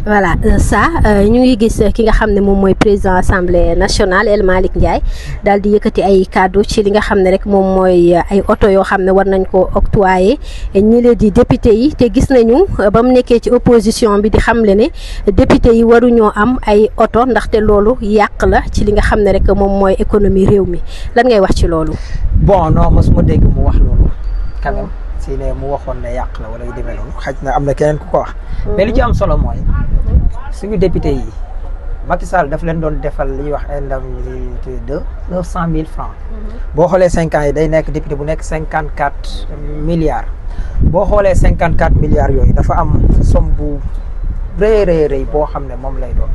voilà ça ñu ngi gis ki nga xam ne moom mooy président assemblée nationale El Malick Ndiaye daal di yëkkati ay kàddu ci li nga xam ne rek moom mooy ay oto yoo xam ne war nañ ko octroyer ñi leen di député yi te gis nañu ba mu nekkee ci opposition bi di xamle ne député yi waruñoo am ay oto ndaxte loolu yàq la ci li nga xam ne rek moom mooy économie réew mi lan ngay wax ci loolu. bon non mosuma dégg mu wax loolu quand même si ne mu waxoon ne yàq la wala yu demee noonu xaj na am na keneen ku ko wax. mais li ci am solo mooy suñu député yi Macky Sall daf leen doon defal li ñuy wax indemnité de 900 000 francs. boo xoolee 5 ans yi day nekk député bu nekk 54 milliards. boo xoolee 54 milliards yooyu dafa am somme bu rëy boo xam ne moom lay doon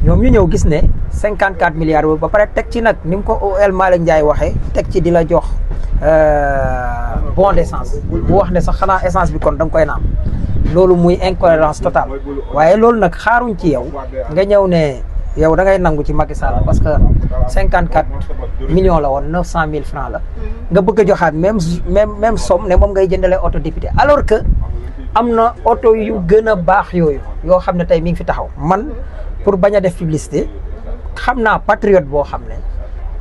ñoom ñu ñëw gis ne 54 milliards yooyu ba pare teg ci nag ni mu ko El Malick Ndiaye waxee teg ci di la jox bon d'essence bu wax ne sax xanaa essence bi kon da nga koy naan. loolu muy incohérence totale waaye loolu nag xaaruñ ci yow nga ñëw ne yow da ngay nangu ci Macky Sall parce que 54 millions la woon 900 000 francs la nga bëgg a joxaat même somme ne moom ngay jëndalee auto député alors que am na oto yu gën a baax yooyu yoo xam ne tey mi ngi fi taxaw man pour bañ a def publicité xam naa patriote boo xam ne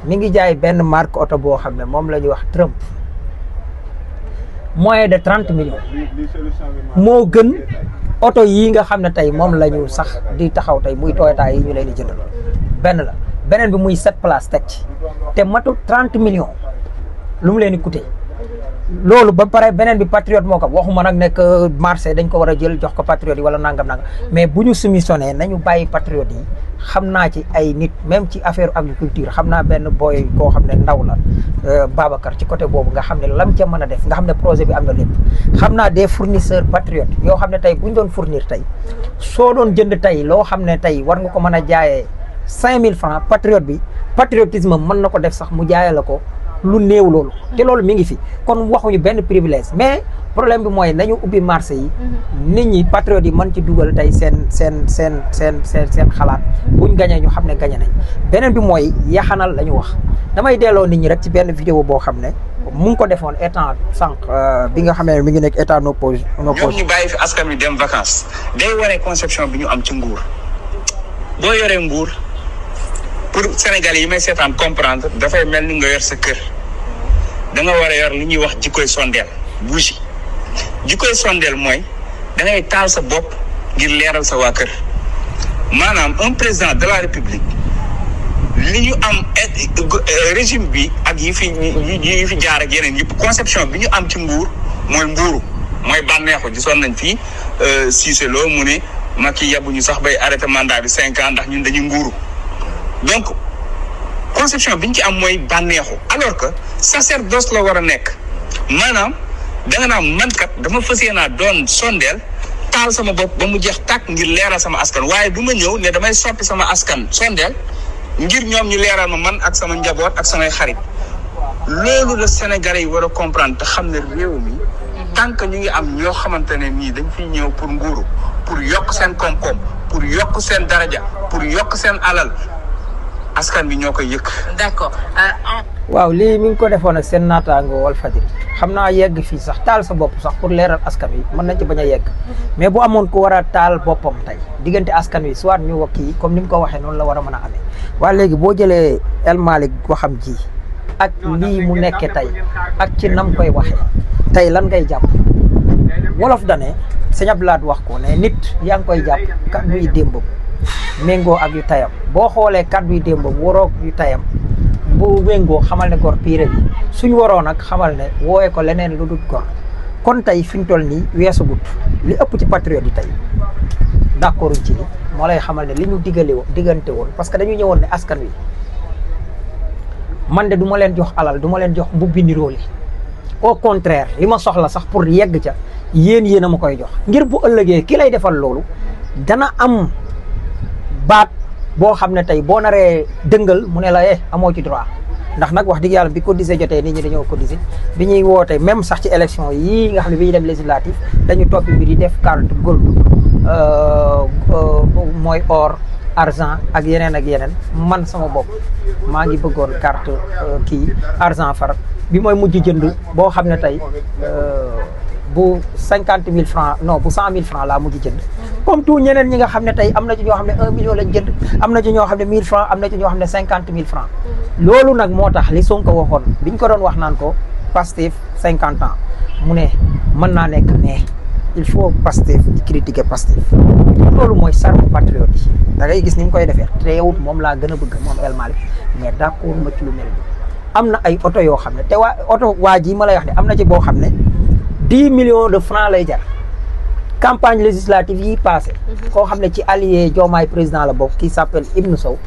mi ngi jaay benn marque oto boo xam ne moom la ñuy wax Trump moins de 30 millions moo gën oto yii nga xam ne tey moom la ñu sax di taxaw tey muy Toyota yi ñu leen di jëndal benn la beneen bi muy 7 places teg ci te matul 30 millions lu mu leen di coûter loolu ba pare beneen bi patriote moo ko waxuma nag nekk marché dañ ko war a jël jox ko patriote yi wala nangam mais bu ñu soumissionné nañu bàyyi patriote yi xam naa ci ay nit même ci affaire agriculture xam naa benn booy koo xam ne ndaw la Babacar ci côté boobu nga xam ne lam ca mën a def nga xam ne projet bi am na lépp xam naa des fournisseurs patriotes yoo xam ne tey bu ñu doon fournir tey soo doon jënd tey loo xam ne tey war nga ko mën a jaayee 5000 francs patriote bi patriotisme mën na ko def sax mu jaayee la ko lu néew loolu te loolu mi ngi fi kon waxuñu benn privilège mais problème bi mooy nañu ubbi marché yi nit ñi patriotes yi mën ci dugal tey seen xalaat buñ gañee ñu xam ne gañe nañ beneen bi mooy yaxanal la ñu wax damay delloo nit ñi rek ci benn vidéo boo xam ne mu ngi ko defoon état sànq bi nga xam ne mi ngi nekk état no pause ñoom ñu bàyyi fi askan wi dem vacances day waree conception bi ñu am ci nguur boo yoree nguur pour Sénégalais yi may seetaan comprendre dafay mel ni nga yor sa kër da nga war a yor li ñuy wax jikkoy sondeel bougie jikkoy sondeel mooy da ngay taal sa bopp ngir leeral sa waa kër maanaam un président de la république li ñu am régime bi ak yi fi jaar ak yeneen yëpp conception bi ñu am ci nguur mooy mbuuru mooy bànneexu gisoon nañ fii Cissé Lo mu ne Macky yabuñu sax bay arrêté mandat bi 5 ans ndax ñun dañuy nguuru donc conception bi ñu ci am mooy bànneexu alors que sacerdoce la war a nekk maanaam danga naa man kat dama fas yéenaa doon sondeel taal sama bopp ba mu jeex tàkk ngir leeral sama askan waaye du ma ñëw ne damay soppi sama askan sondeel ngir ñoom ñu leeral ma man ak sama njaboot ak samay xarit loolu la Sénégalais yi war a comprendre te xam ne réew mi tant que ñu ngi am ñoo xamante ne nii dañ fiy ñëw pour nguuru pour yokk seen koom-koom pour yokk seen daraja pour yokk seen alal askan bi ñoo koy yëkk. d'accord. waaw lii mi ngi ko defoon ak seen naataango Walfadjri xam naa yegg fii sax taal sa bopp sax pour leeral askan wi mën nañ ci bañ a yegg mais bu amoon ko war a taal boppam tey diggante askan wi soit ñu wax kii comme ni mu ko waxee noonu la war a mën a amee. waaye léegi boo jëlee El Malick waxam ji ak lii mu nekkee tey ak ci nam koy waxee tey lan ngay jàpp wolof dane Sëñ Abdou Lahad wax ko ne nit yaa ngi koy jàpp kàddu yi démbam méngoo ak yu tayam boo xoolee kàddu yi démbam waroog yu tayam bu méngoo xamal ne gor piire bi suñ waroo nag xamal ne woowee ko leneen lu dul gor kon tey fi ñu toll nii weesu gut li ëpp ci patriote yi tey d'accord ci li moo lay xamal ne li ñu diggante woon parce que dañu ñëwoon ne askan wi man de du ma leen jox alal du ma leen jox mbubbi niroole au contraire li ma soxla sax pour yegg ca yéen a ma koy jox ngir bu ëllëgee ki lay defal loolu dana am baat boo xam ne tey boo naree dëngal mu ne la amoo ci droit ndax nag wax dëgg yàlla bi cotisé jotee nit ñi dañoo cotisé bi ñuy woote même sax ci élection yii nga xam ne bi ñuy dem législatif dañu toppi mbir yi def carte gold mooy or argent ak yeneen man sama bopp maa ngi bëggoon carte kii argent far bi mooy mujj jënd boo xam ne tey bu 50 000 francs non bu 100 000 francs laa mujj jënd. comme tout ñeneen ñi nga xam ne tey am na ci ñoo xam ne 1 million lañ jënd am na ci ñoo xam ne 1000 francs am na ci ñoo xam ne 50 000 francs. loolu nag moo tax li Sonko waxoon biñ ko doon wax naan ko Pastef 50 ans mu ne mën naa nekk mais il faut Pastef di critiquer Pastef. loolu mooy sarmu patriote yi da ngay gis ni mu koy defee teewut moom laa gën a bëgg moom El Malick mais d'accord ma ci lu mel ni am na ay oto yoo xam ne te waa ji ma lay wax ne am na ci boo xam ne 10 millions de francs lay jar campagne législative yi passé koo xam ne ci allié Diomaye président la bokk qui s'appelle Ibn Sow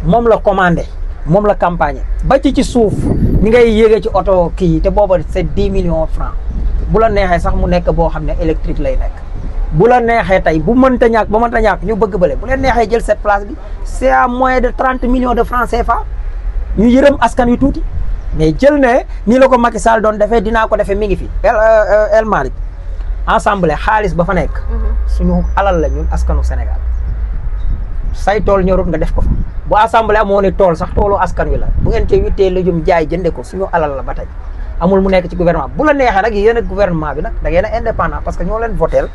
moom la commandé moom la campagne ba ci suuf ni ngay yéegee ci oto kii te booba c'est 10 millions francs bu la neexee sax mu nekk boo xam ne électrique lay nekk bu la neexee tey bu mënta ñàkk ba mënta ñàkk ñu bëgg bële bu leen neexee jël cette place bi c'est à moins de 30 millions de francs CFA ñu yërëm askan wi tuuti mais jël ne nii la ko Macky Sall doon defee dinaa ko defee mi ngi fi El Malick ensemble xaalis ba fa nekk suñu alal la ñun askanu Sénégal say tool ñorut nga def ko fa bu assemblée amoo ne tool sax toolu askan wi la bu ngeen ci wittee la jum jaay jënde ko suñu alal la ba tey amul mu nekk ci gouvernement bu la neexee nag yéen ak gouvernement bi nag da ngeen a indépendant parce que ñoo leen voteel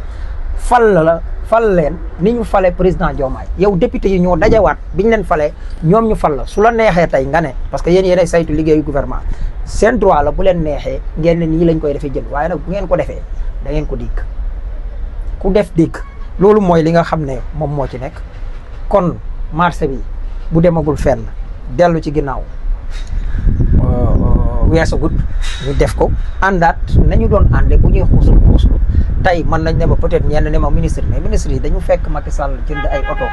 fal leen ni ñu fale président Diomaye yow député yi ñoo dajawaat bi ñu leen falee ñoom ñu fal la su la neexee tey nga ne parce que yéen saytu liggéeyu gouvernement seen droit la bu leen neexee ngeen ne nii lañ koy defee jël waaye nag bu ngeen ko defee da ngeen ko dégg ku def dégg loolu mooy li nga xam ne moom moo ci nekk kon marché bi bu demagul fenn dellu ci ginnaaw weesagut ñu def ko àndaat nañu doon ànde bu ñuy xuusul tey mën nañ ne ma peut-être ñenn ne ma ministre mais ministre yi dañu fekk Macky Sall jënd ay oto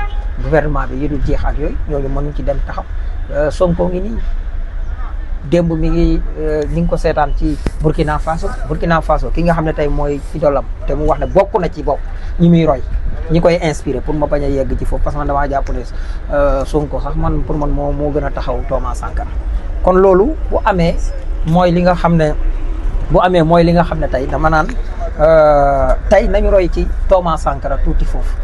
gouvernement bi yi dul jeex ak yooyu ñooñu mënuñ ci dem taxaw Sonko ngi nii démb mi ngi ko seetaan ci Burkina Faso ki nga xam ne tey mooy idolam te mu wax ne bokk na ci bopp ñi muy roy ñi koy inspiré pour ma bañ a yegg ci foofu parce que man damaa jàpp ne Sonko sax man pour man moo gën a taxaw Thomas Sankara kon loolu bu amee mooy li nga xam ne tey dama naan tey nañu roy ci Thomas Sankara tuuti foofu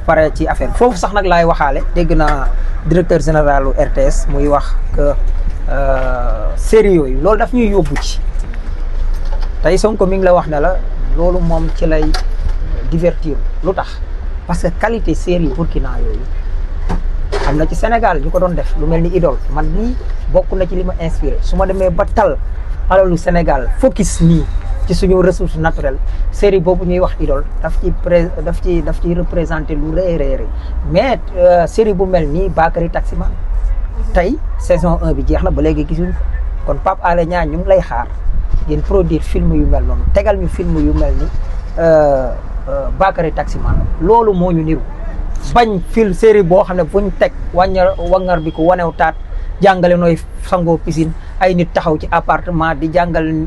pare ci affaire foofu sax nag laay waxaale dégg naa directeur général RTS muy wax que série yooyu loolu daf ñuy yóbbu ci tey Sonko mi ngi la wax ne la loolu moom ci lay divertir lu tax parce que qualité série Burkina yooyu am na ci Sénégal ñu ko doon def lu mel ni Idole man nii bokk na ci li ma inspiré su ma demee ba tal alalu Sénégal focus nii ci suñu ressource naturelle série boobu ñuy wax Idole daf ci représenté lu rëy mais série bu mel nii Bakary Taximan tey saison 1 bi jeex na ba léegi gisuñ kon Pape Alé Niang ñu ngi lay xaar ngeen produire film yu mel noonu tegal ñu film yu mel ni Bakary Taximan loolu moo ñu niru bañ film série boo xam ne buñ teg wangar bi ko wanew taat jàngale nooy sangoo piscine ay nit taxaw ci appartement di jàngal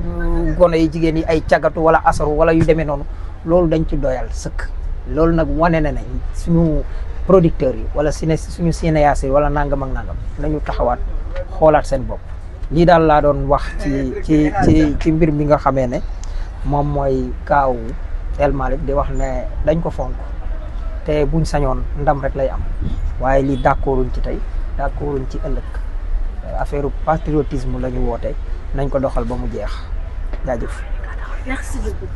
gone yi jigéen yi ay cagatu wala asaru wala yu demee noonu loolu dañ ci doyal sëkk loolu nag wane na ne suñu producteurs yi wala suñu cinéastes yi wala nangam ak nangam nañu taxawaat xoolaat seen bopp lii daal laa doon wax ci mbir mi nga xamee ne moom mooy kaaw El Malick di wax ne dañ ko fonk te buñ sañoon ndam rek lay am waaye lii d'accorduñ ci tey d'accorduñ ci ëllëg affaire patriotisme la ñu woote nañ ko doxal ba mu jeex jaajëf. Merci beaucoup.